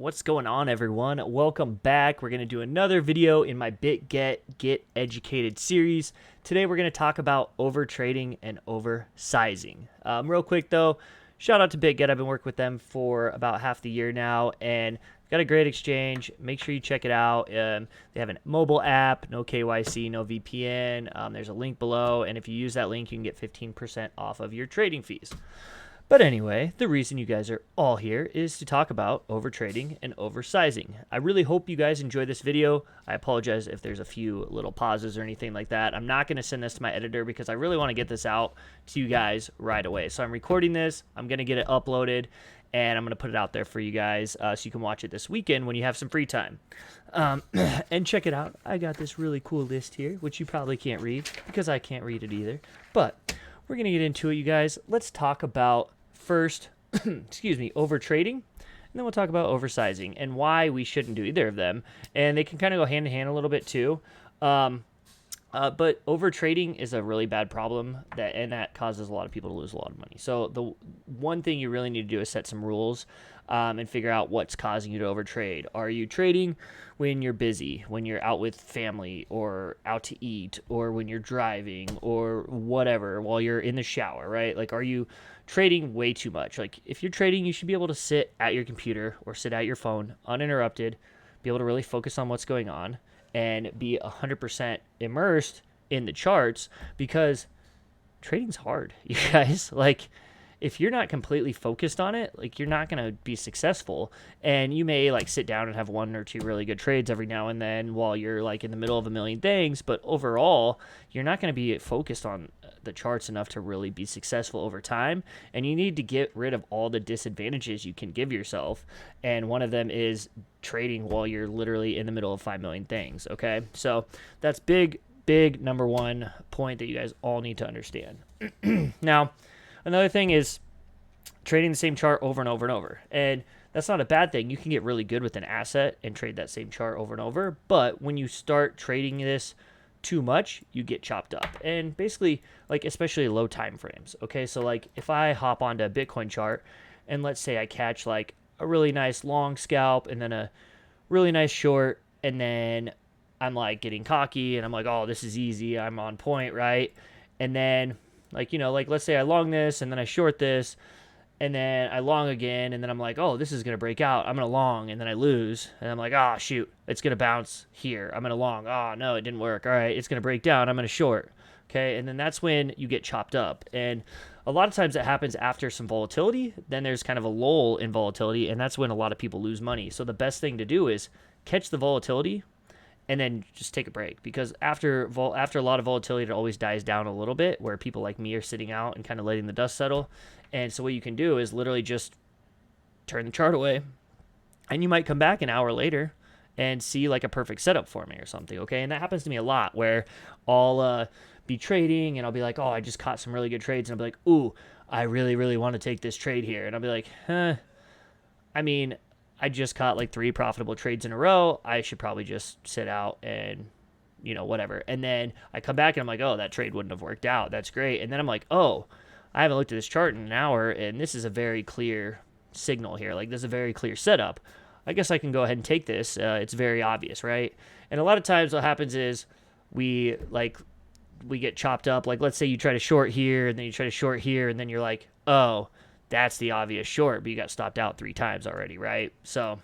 What's going on, everyone? Welcome back. We're going to do another video in my Bitget Get Educated series. Today we're going to talk about overtrading and oversizing. Real quick though, shout out to Bitget. I've been working with them for about half the year now and got a great exchange. Make sure you check it out. They have a mobile app, no KYC, no VPN. There's a link below, and if you use that link, you can get 15% off of your trading fees. But anyway, the reason you guys are all here is to talk about overtrading and oversizing. I really hope you guys enjoy this video. I apologize if there's a few little pauses or anything like that. I'm not going to send this to my editor because I really want to get this out to you guys right away. So I'm recording this, I'm going to get it uploaded, and I'm going to put it out there for you guys so you can watch it this weekend when you have some free time. And check it out. I got this really cool list here, which you probably can't read because I can't read it either. But we're going to get into it, you guys. Let's talk about first, overtrading, and then we'll talk about oversizing and why we shouldn't do either of them. And they can kind of go hand in hand a little bit too. But overtrading is a really bad problem that causes a lot of people to lose a lot of money. So the one thing you really need to do is set some rules and figure out what's causing you to overtrade. Are you trading when you're busy, when you're out with family or out to eat, or when you're driving or whatever, while you're in the shower, right? Like, are you trading way too much? Like, if you're trading, you should be able to sit at your computer or sit at your phone uninterrupted, be able to really focus on what's going on and be 100% immersed in the charts, because trading's hard, you guys. Like, if you're not completely focused on it, like, you're not going to be successful. And you may like sit down and have one or two really good trades every now and then while you're like in the middle of a million things, but overall you're not going to be focused on the charts enough to really be successful over time. And you need to get rid of all the disadvantages you can give yourself, and one of them is trading while you're literally in the middle of 5 million things. Okay, so that's big number one point that you guys all need to understand. Now, another thing is trading the same chart over and over and over. And that's not a bad thing. You can get really good with an asset and trade that same chart over and over. But when you start trading this too much, you get chopped up. And basically, like, especially low time frames. Okay, so like if I hop onto a Bitcoin chart and let's say I catch like a really nice long scalp and then a really nice short, and then I'm like getting cocky and I'm like, oh, this is easy, I'm on point, right? And then, like, like let's say I long this and then I short this and then I long again, and then I'm like, oh, this is going to break out, I'm going to long, and then I lose, and I'm like, oh, shoot, it's going to bounce here, I'm going to long, oh, no, it didn't work, all right, it's going to break down, I'm going to short, okay? And then that's when you get chopped up. And a lot of times that happens after some volatility. Then there's kind of a lull in volatility, and that's when a lot of people lose money. So the best thing to do is catch the volatility and then just take a break, because after a lot of volatility, it always dies down a little bit, where people like me are sitting out and kind of letting the dust settle. And so what you can do is literally just turn the chart away, and you might come back an hour later and see like a perfect setup for me or something, okay? And that happens to me a lot, where I'll be trading and I'll be like, oh, I just caught some really good trades, and I'll be like, ooh, I really, really want to take this trade here. And I'll be like, I mean, I just caught like 3 profitable trades in a row. I should probably just sit out and, whatever. And then I come back and I'm like, oh, that trade wouldn't have worked out. That's great. And then I'm like, oh, I haven't looked at this chart in an hour, and this is a very clear signal here. Like, this is a very clear setup. I guess I can go ahead and take this. It's very obvious, right? And a lot of times what happens is we get chopped up. Like, let's say you try to short here, and then you try to short here, and then you're like, oh, that's the obvious short, but you got stopped out 3 times already, right? So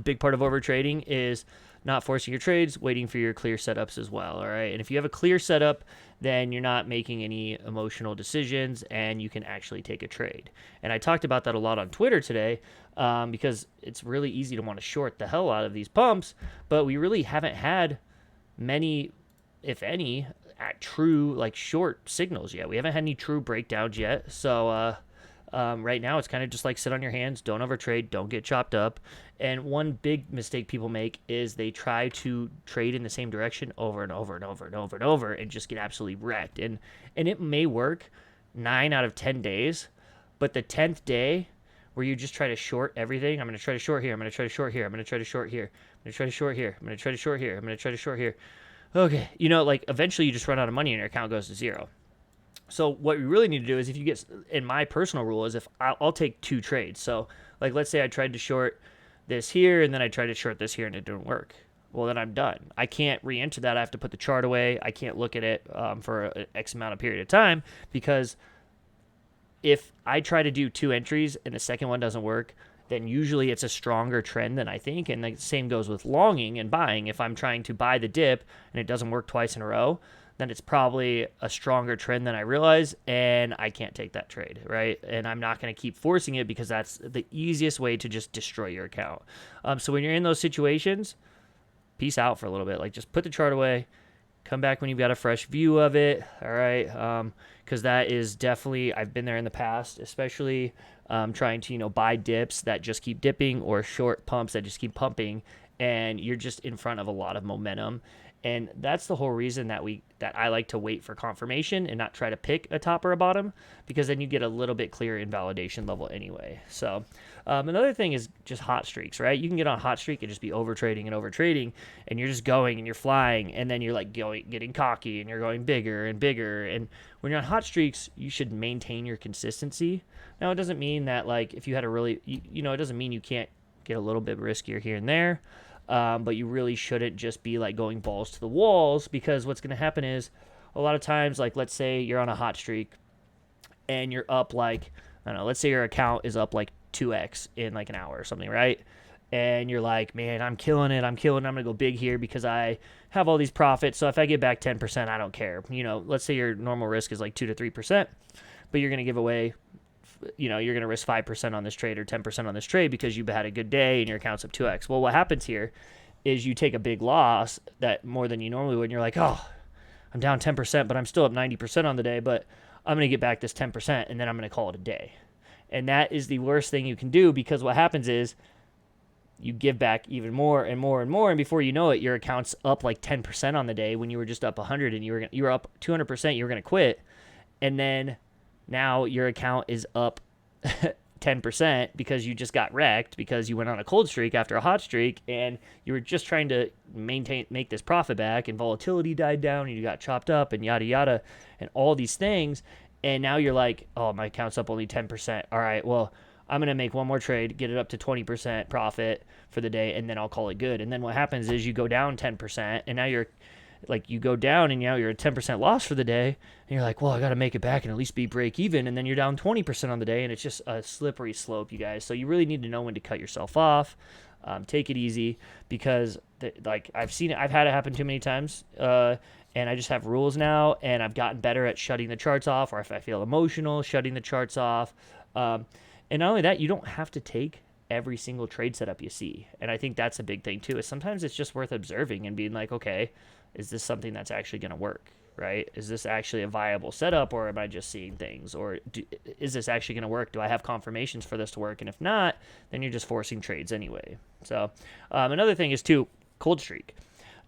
big part of overtrading is not forcing your trades, waiting for your clear setups as well, all right? And if you have a clear setup, then you're not making any emotional decisions, and you can actually take a trade. And I talked about that a lot on Twitter today, because it's really easy to want to short the hell out of these pumps, but we really haven't had many, if any, true like short signals yet. We haven't had any true breakdowns yet. So right now it's kind of just like sit on your hands, don't overtrade, don't get chopped up. And one big mistake people make is they try to trade in the same direction over and over and over and over and over and just get absolutely wrecked. And it may work 9 out of 10 days, but the 10th day where you just try to short everything, I'm going to try to short here, I'm going to try to short here, I'm going to try to short here, I'm going to try to short here, I'm going to try to short here, I'm going to try to short here. Okay, like eventually you just run out of money and your account goes to zero. So what we really need to do is, if you get, in my personal rule is, if I'll take 2 trades. So like, let's say I tried to short this here, and then I tried to short this here and it didn't work. Well, then I'm done. I can't re-enter that. I have to put the chart away. I can't look at it for an X amount of period of time, because if I try to do 2 entries and the second one doesn't work, then usually it's a stronger trend than I think. And the same goes with longing and buying. If I'm trying to buy the dip and it doesn't work twice in a row, then it's probably a stronger trend than I realize, and I can't take that trade, right? And I'm not going to keep forcing it, because that's the easiest way to just destroy your account. So when you're in those situations, peace out for a little bit. Like, just put the chart away, come back when you've got a fresh view of it, all right? Because that is definitely, I've been there in the past, especially trying to, buy dips that just keep dipping, or short pumps that just keep pumping, and you're just in front of a lot of momentum. And that's the whole reason that I like to wait for confirmation and not try to pick a top or a bottom, because then you get a little bit clearer invalidation level anyway. So another thing is just hot streaks, right? You can get on a hot streak and just be overtrading, and you're just going and you're flying, and then you're like getting cocky and you're going bigger and bigger. And when you're on hot streaks, you should maintain your consistency. Now, it doesn't mean that, like, if you had a really, it doesn't mean you can't get a little bit riskier here and there. But you really shouldn't just be like going balls to the walls, because what's going to happen is, a lot of times, like, let's say you're on a hot streak and you're up, like, I don't know, let's say your account is up like 2x in like an hour or something, right? And you're like, man, I'm killing it. I'm going to go big here because I have all these profits. So if I get back 10%, I don't care. Let's say your normal risk is like 2 to 3%, but you're going to give away, you're going to risk 5% on this trade or 10% on this trade because you've had a good day and your account's up 2x. Well, what happens here is you take a big loss that more than you normally would, and you're like, oh, I'm down 10%, but I'm still up 90% on the day, but I'm going to get back this 10%, and then I'm going to call it a day. And that is the worst thing you can do, because what happens is you give back even more and more and more, and before you know it, your account's up like 10% on the day when you were just up 100 and you were up 200%, you were going to quit. And then now your account is up 10% because you just got wrecked because you went on a cold streak after a hot streak, and you were just trying to make this profit back, and volatility died down and you got chopped up and yada yada and all these things. And now you're like, oh, my account's up only 10%. All right, well, I'm going to make one more trade, get it up to 20% profit for the day, and then I'll call it good. And then what happens is you go down 10%, and now you go down, and now you're at 10% loss for the day, and you're like, well, I got to make it back and at least be break even, and then you're down 20% on the day, and it's just a slippery slope, you guys. So you really need to know when to cut yourself off. Take it easy, because I've seen it, I've had it happen too many times, and I just have rules now, and I've gotten better at shutting the charts off, or if I feel emotional, shutting the charts off. And not only that, you don't have to take every single trade setup you see. And I think that's a big thing too, is sometimes it's just worth observing and being like, okay, is this something that's actually going to work, right? Is this actually a viable setup, or am I just seeing things? Or is this actually going to work? Do I have confirmations for this to work? And if not, then you're just forcing trades anyway. So another thing is too, cold streak.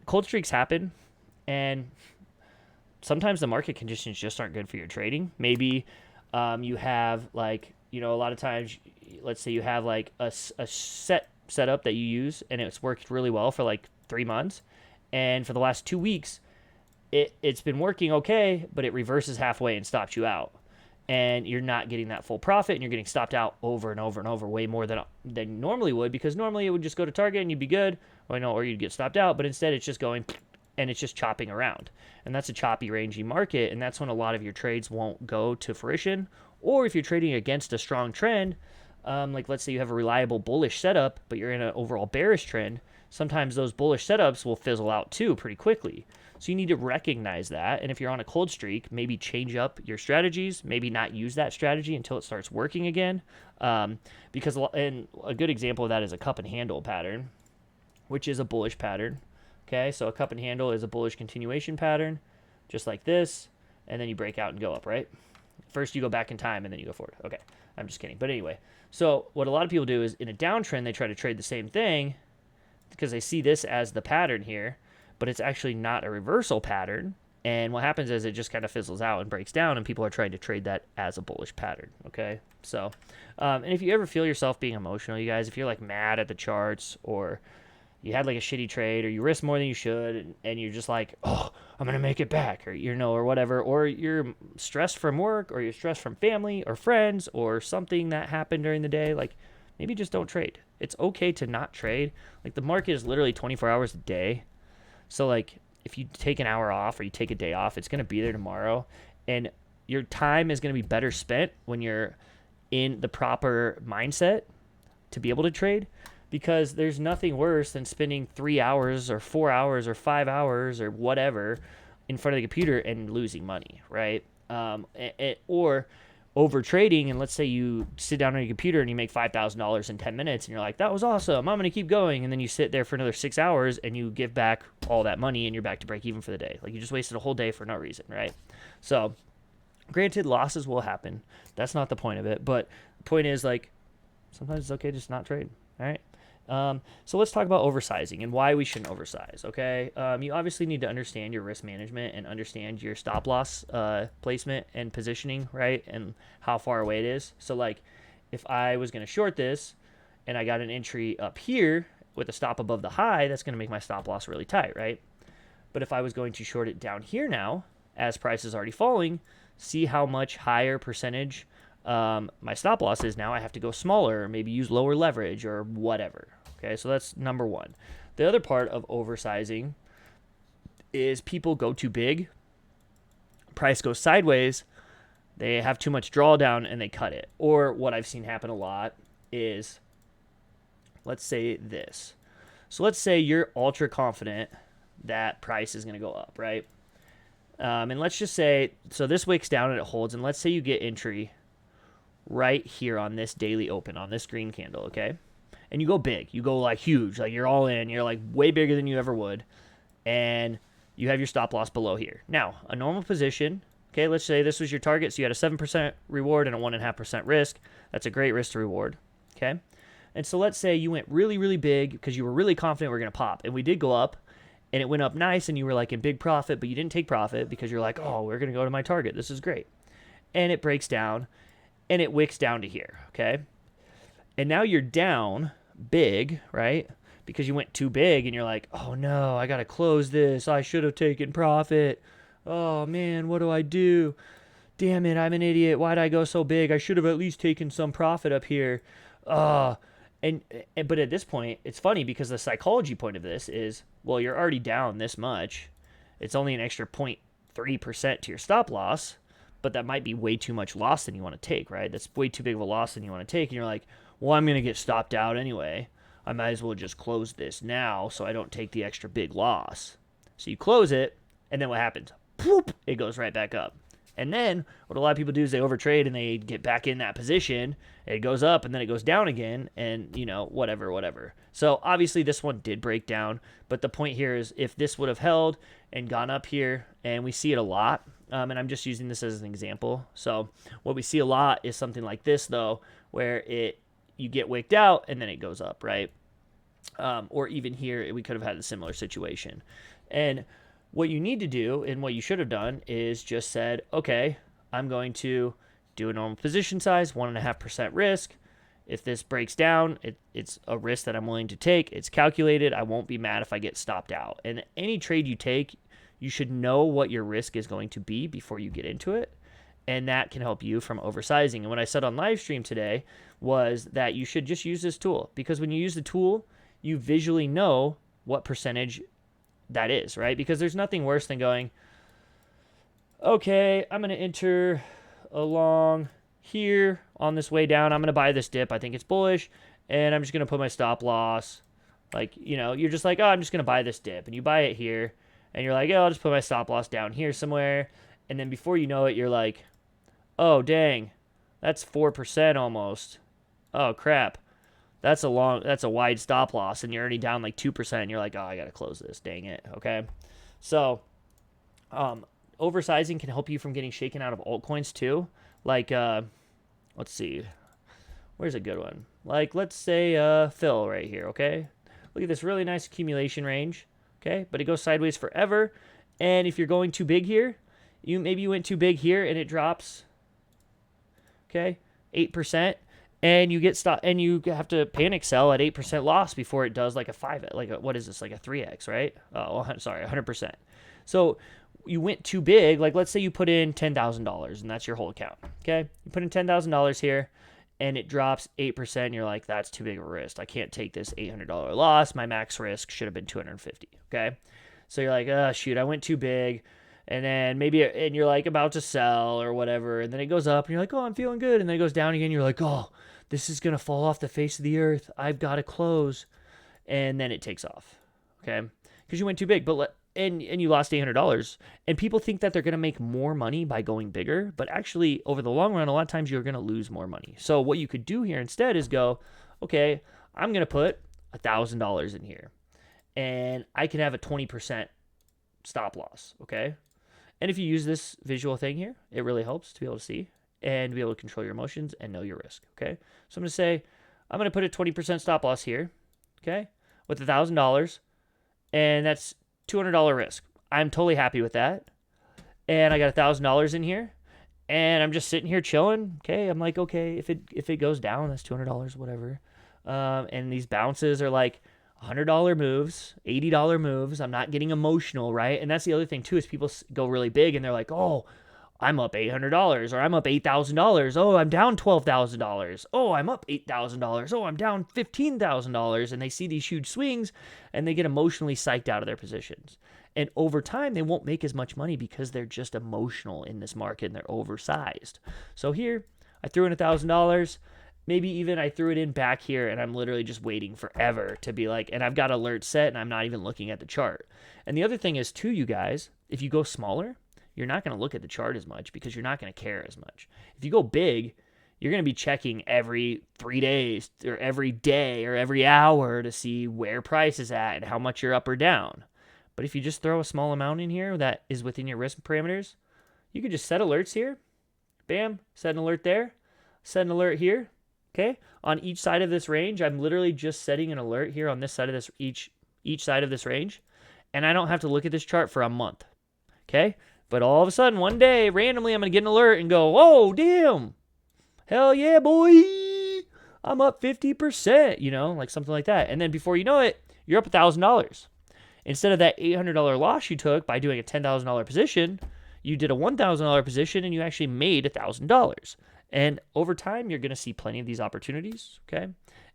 Cold streaks happen, and sometimes the market conditions just aren't good for your trading. Maybe you have like, a lot of times, let's say you have like a setup that you use, and it's worked really well for like 3 months. And for the last 2 weeks, it's been working okay, but it reverses halfway and stops you out. And you're not getting that full profit, and you're getting stopped out over and over and over, way more than you normally would, because normally it would just go to target and you'd be good, or you'd get stopped out. But instead, it's just going and it's just chopping around. And that's a choppy, rangy market, and that's when a lot of your trades won't go to fruition. Or if you're trading against a strong trend, like let's say you have a reliable bullish setup, but you're in an overall bearish trend, sometimes those bullish setups will fizzle out too pretty quickly. So you need to recognize that. And if you're on a cold streak, maybe change up your strategies, maybe not use that strategy until it starts working again. Because a good example of that is a cup and handle pattern, which is a bullish pattern. Okay, so a cup and handle is a bullish continuation pattern, just like this, and then you break out and go up, right? First you go back in time and then you go forward. Okay, I'm just kidding. But anyway, so what a lot of people do is in a downtrend, they try to trade the same thing because they see this as the pattern here, but it's actually not a reversal pattern. And what happens is it just kind of fizzles out and breaks down, and people are trying to trade that as a bullish pattern, okay? So, and if you ever feel yourself being emotional, you guys, if you're like mad at the charts, or you had like a shitty trade, or you risked more than you should, and you're just like, oh, I'm going to make it back, or, or whatever, or you're stressed from work, or you're stressed from family or friends, or something that happened during the day, like, maybe just don't trade. It's okay to not trade. Like, the market is literally 24 hours a day. So, like, if you take an hour off or you take a day off, it's going to be there tomorrow. And your time is going to be better spent when you're in the proper mindset to be able to trade, because there's nothing worse than spending 3 hours or 4 hours or 5 hours or whatever in front of the computer and losing money, right? Or over trading, and let's say you sit down on your computer and you make $5,000 in 10 minutes and you're like, that was awesome, I'm going to keep going. And then you sit there for another 6 hours and you give back all that money and you're back to break even for the day. Like, you just wasted a whole day for no reason, right? So granted, losses will happen. That's not the point of it. But the point is, like, sometimes it's okay to just not trade, all right? So let's talk about oversizing and why we shouldn't oversize, okay? You obviously need to understand your risk management and understand your stop loss placement and positioning, right? And how far away it is. So, like, if I was going to short this and I got an entry up here with a stop above the high, that's going to make my stop loss really tight, right? But if I was going to short it down here now, as price is already falling, see how much higher percentage my stop loss is now. I have to go smaller, or maybe use lower leverage or whatever. Okay, so that's number one. The other part of oversizing is people go too big, price goes sideways, they have too much drawdown and they cut it. Or what I've seen happen a lot is, let's say this. So let's say you're ultra confident that price is going to go up, right? And let's just say, so this wicks down and it holds, and let's say you get entry right here on this daily open, on this green candle, okay? And you go big, you go like huge, like you're all in, you're like way bigger than you ever would, and you have your stop loss below here. Now, a normal position, okay, let's say this was your target, so you had a 7% reward and a 1.5% risk. That's a great risk to reward, okay? And so let's say you went really, really big because you were really confident we're going to pop, and we did go up, and it went up nice, and you were like in big profit, but you didn't take profit because you're like, oh, we're going to go to my target. This is great. And it breaks down, and it wicks down to here, okay? And now you're down big, right? Because you went too big, and you're like, oh, no, I got to close this. I should have taken profit. Oh, man, what do I do? Damn it, I'm an idiot. Why'd I go so big? I should have at least taken some profit up here. But at this point, it's funny because the psychology point of this is, well, you're already down this much. It's only an extra 0.3% to your stop loss, but that might be way too much loss than you want to take, right? That's way too big of a loss than you want to take. And you're like, well, I'm going to get stopped out anyway. I might as well just close this now so I don't take the extra big loss. So you close it, and then what happens? Poop! It goes right back up. And then what a lot of people do is they overtrade and they get back in that position. It goes up and then it goes down again, and, you know, whatever. So obviously this one did break down, but the point here is if this would have held and gone up here, and we see it a lot, and I'm just using this as an example. So what we see a lot is something like this, though, where you get wicked out and then it goes up, right? Or even here, we could have had a similar situation. And what you need to do, and what you should have done, is just said, okay, I'm going to do a normal position size, 1.5% risk. If this breaks down, it's a risk that I'm willing to take. It's calculated. I won't be mad if I get stopped out. And any trade you take, you should know what your risk is going to be before you get into it. And that can help you from oversizing. And what I said on live stream today was that you should just use this tool, because when you use the tool, you visually know what percentage that is, right? Because there's nothing worse than going, okay, I'm going to enter along here on this way down. I'm going to buy this dip. I think it's bullish, and I'm just going to put my stop loss. Like, you know, you're just like, oh, I'm just going to buy this dip, and you buy it here, and you're like, oh, I'll just put my stop loss down here somewhere. And then before you know it, you're like, oh, dang, that's 4% almost. Oh, crap. That's a wide stop loss, and you're already down like 2%, and you're like, oh, I got to close this. Dang it. Okay. So, oversizing can help you from getting shaken out of altcoins too. Like, let's see. Where's a good one? Like, let's say, Phil right here. Okay. Look at this really nice accumulation range. Okay. But it goes sideways forever. And if you're going too big here, maybe you went too big here and it drops. Okay. 8%. And you get stopped, and you have to panic sell at 8% loss before it does like a 5x, like what is this, like a 3x, right? Oh, sorry, 100%. So you went too big. Like, let's say you put in $10,000, and that's your whole account. Okay, you put in $10,000 here, and it drops 8%, you're like, that's too big of a risk. I can't take this $800 loss. My max risk should have been 250. Okay. So you're like, oh, shoot, I went too big. And then and you're like about to sell or whatever. And then it goes up and you're like, oh, I'm feeling good. And then it goes down again. You're like, oh, this is going to fall off the face of the earth. I've got to close. And then it takes off. Okay. Because you went too big. And you lost $800, and people think that they're going to make more money by going bigger, but actually over the long run, a lot of times you're going to lose more money. So what you could do here instead is go, okay, I'm going to put $1,000 in here, and I can have a 20% stop loss. Okay. And if you use this visual thing here, it really helps to be able to see and be able to control your emotions and know your risk. Okay. So I'm going to say, I'm going to put a 20% stop loss here. Okay. With $1,000, and that's $200 risk. I'm totally happy with that. And I got $1,000 in here, and I'm just sitting here chilling. Okay. I'm like, okay, if it goes down, that's $200, whatever. And these bounces are like $100 moves, $80 moves. I'm not getting emotional, right? And that's the other thing too, is people go really big and they're like, oh, I'm up $800, or I'm up $8,000. Oh, I'm down $12,000. Oh, I'm up $8,000. Oh, I'm down $15,000. And they see these huge swings and they get emotionally psyched out of their positions. And over time, they won't make as much money because they're just emotional in this market and they're oversized. So here, I threw in $1,000. Maybe even I threw it in back here and I'm literally just waiting forever to be like, and I've got alert set and I'm not even looking at the chart. And the other thing is too, you guys, if you go smaller, you're not going to look at the chart as much because you're not going to care as much. If you go big, you're going to be checking every 3 days or every day or every hour to see where price is at and how much you're up or down. But if you just throw a small amount in here that is within your risk parameters, you could just set alerts here. Bam, set an alert there. Set an alert here. Okay. On each side of this range, I'm literally just setting an alert here on this side of this, each side of this range. And I don't have to look at this chart for a month. Okay. But all of a sudden, one day, randomly, I'm going to get an alert and go, oh, damn. Hell yeah, boy. I'm up 50%, like something like that. And then before you know it, you're up $1,000. Instead of that $800 loss you took by doing a $10,000 position, you did a $1,000 position and you actually made $1,000. And over time, you're going to see plenty of these opportunities, okay?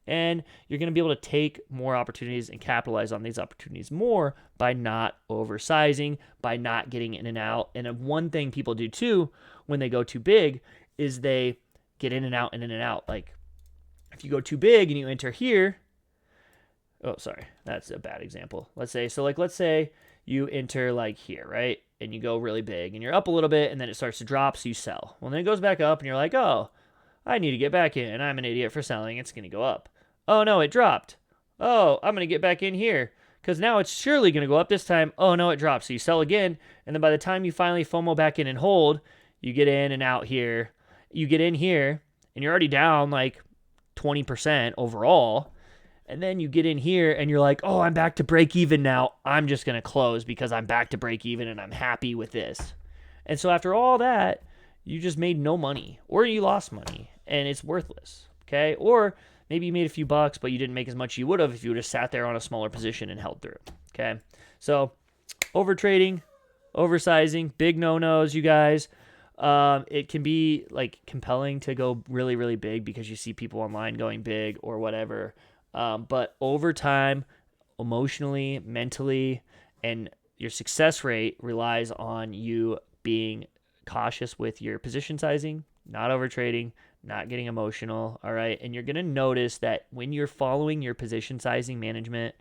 And you're going to be able to take more opportunities and capitalize on these opportunities more by not oversizing, by not getting in and out. And one thing people do too when they go too big is they get in and out and in and out. Like if you go too big and you enter here, oh, sorry, that's a bad example. Let's say you enter like here, right? And you go really big and you're up a little bit and then it starts to drop, so you sell. Well, then it goes back up and you're like, oh, I need to get back in. I'm an idiot for selling. It's going to go up. Oh, no, it dropped. Oh, I'm going to get back in here because now it's surely going to go up this time. Oh, no, it dropped. So you sell again. And then by the time you finally FOMO back in and hold, you get in and out here. You get in here and you're already down like 20% overall. And then you get in here and you're like, oh, I'm back to break even now. I'm just going to close because I'm back to break even and I'm happy with this. And so after all that, you just made no money or you lost money and it's worthless. Okay. Or maybe you made a few bucks, but you didn't make as much as you would have if you would have sat there on a smaller position and held through. Okay. So overtrading, oversizing, big no-nos, you guys. It can be like compelling to go really, really big because you see people online going big or whatever. But over time, emotionally, mentally, and your success rate relies on you being cautious with your position sizing, not overtrading, not getting emotional. All right. And you're going to notice that when you're following your position sizing management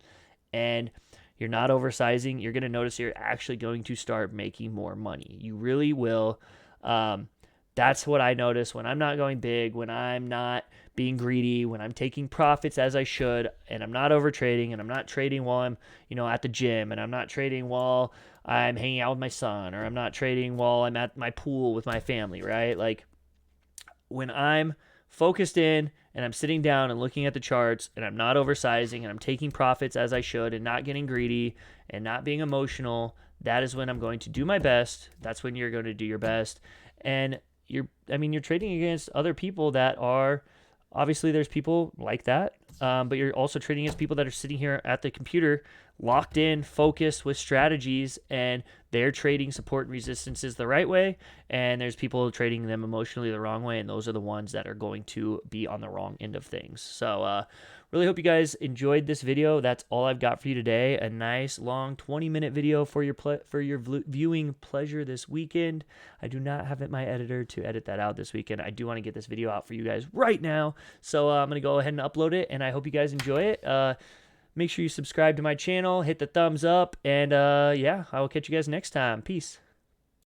and you're not oversizing, you're going to notice you're actually going to start making more money. You really will. That's what I notice when I'm not going big, when I'm not being greedy, when I'm taking profits as I should, and I'm not overtrading, and I'm not trading while I'm, at the gym, and I'm not trading while I'm hanging out with my son, or I'm not trading while I'm at my pool with my family, right? Like when I'm focused in and I'm sitting down and looking at the charts and I'm not oversizing and I'm taking profits as I should and not getting greedy and not being emotional, that is when I'm going to do my best. That's when you're going to do your best. And you're trading against other people that are, obviously there's people like that, but you're also trading against people that are sitting here at the computer locked in, focused with strategies, and they're trading support and resistances the right way, and there's people trading them emotionally the wrong way, and those are the ones that are going to be on the wrong end of things. So really hope you guys enjoyed this video. That's all I've got for you today. A nice long 20-minute video for your viewing pleasure this weekend. I do not have my editor to edit that out this weekend. I do want to get this video out for you guys right now, so I'm going to go ahead and upload it, and I hope you guys enjoy it. Make sure you subscribe to my channel, hit the thumbs up, and yeah, I will catch you guys next time. Peace.